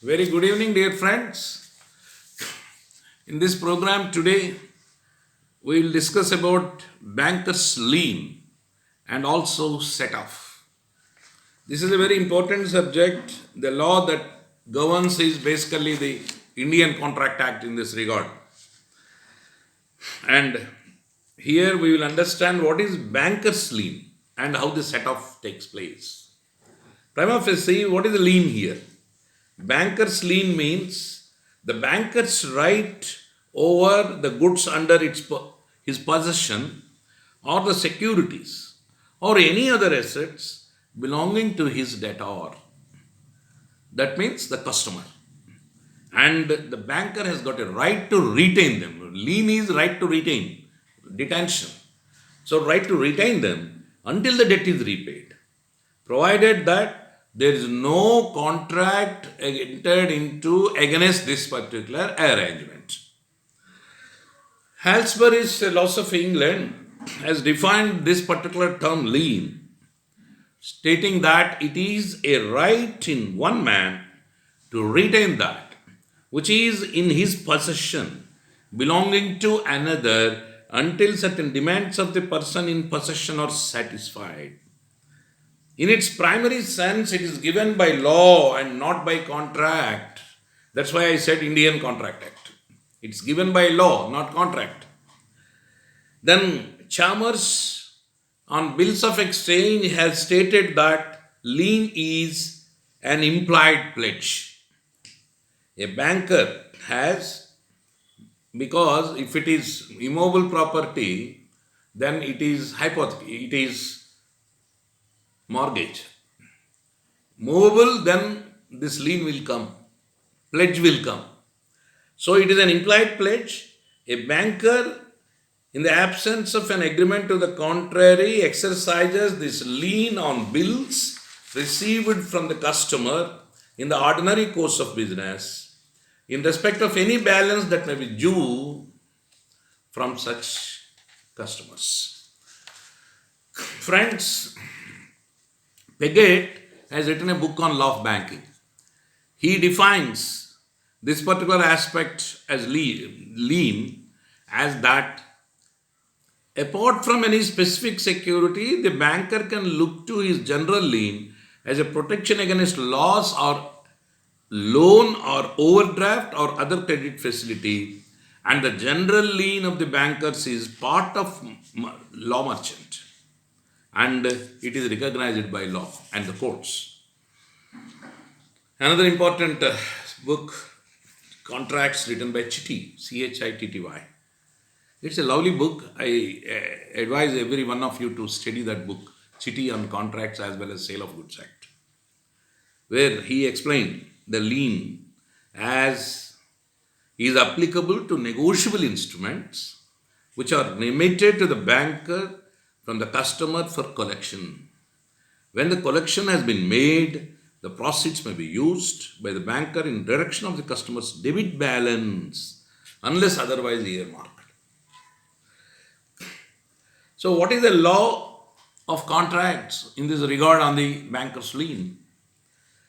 Very good evening, dear friends. In this program today, we will discuss about banker's lien and also set off. This is a very important subject. The law that governs is basically the Indian Contract Act in this regard. And here we will understand what is banker's lien and how the set off takes place. Prima facie, what is the lien here? Banker's lien means the banker's right over the goods under his possession or the securities or any other assets belonging to his debtor. That means the customer. And the banker has got a right to retain them. Lien is right to retain, detention. So, right to retain them until the debt is repaid, provided that there is no contract entered into against this particular arrangement. Halsbury's Laws of England has defined this particular term lien, stating that it is a right in one man to retain that which is in his possession belonging to another until certain demands of the person in possession are satisfied. In its primary sense, it is given by law and not by contract. That's why I said Indian Contract Act. It's given by law, not contract. Then Chalmers on bills of exchange has stated that lien is an implied pledge. A banker has, because if it is immobile property, then it is hypothec, it is mortgage. Movable, then this lien will come, pledge will come. So it is an implied pledge. A banker, in the absence of an agreement to the contrary, exercises this lien on bills received from the customer in the ordinary course of business in respect of any balance that may be due from such customers. Friends, Peggett has written a book on law of banking. He defines this particular aspect as lien as that apart from any specific security, the banker can look to his general lien as a protection against loss or loan or overdraft or other credit facility, and the general lien of the bankers is part of law merchant and it is recognized by law and the courts. Another important book, Contracts, written by Chitty, Chitty. It's a lovely book. I advise every one of you to study that book, Chitty on Contracts as well as Sale of Goods Act, where he explained the lien as is applicable to negotiable instruments which are remitted to the banker from the customer for collection. When the collection has been made, the proceeds may be used by the banker in direction of the customer's debit balance unless otherwise earmarked. So, what is the law of contracts in this regard on the banker's lien?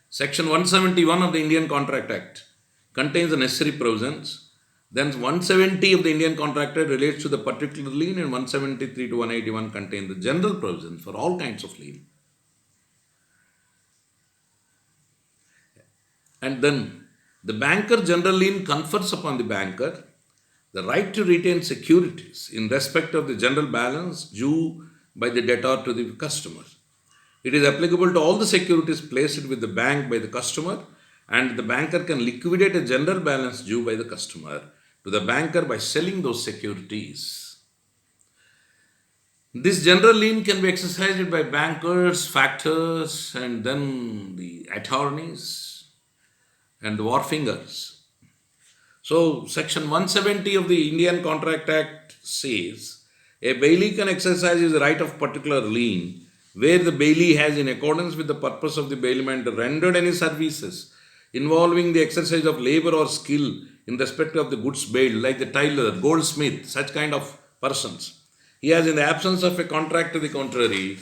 Section 171 of the Indian Contract Act contains the necessary provisions. Then 170 of the Indian Contract Act relates to the particular lien, and 173 to 181 contain the general provisions for all kinds of lien. And then the banker general lien confers upon the banker the right to retain securities in respect of the general balance due by the debtor to the customer. It is applicable to all the securities placed with the bank by the customer, and the banker can liquidate a general balance due by the customer to the banker by selling those securities. This general lien can be exercised by bankers, factors, and then the attorneys and the wharfingers. So, Section 170 of the Indian Contract Act says a bailee can exercise his right of particular lien where the bailee has, in accordance with the purpose of the bailment, rendered any services involving the exercise of labor or skill in respect of the goods bailed, like the tailor, goldsmith, such kind of persons. He has, in the absence of a contract to the contrary,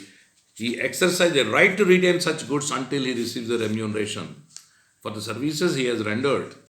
he exercises a right to retain such goods until he receives the remuneration for the services he has rendered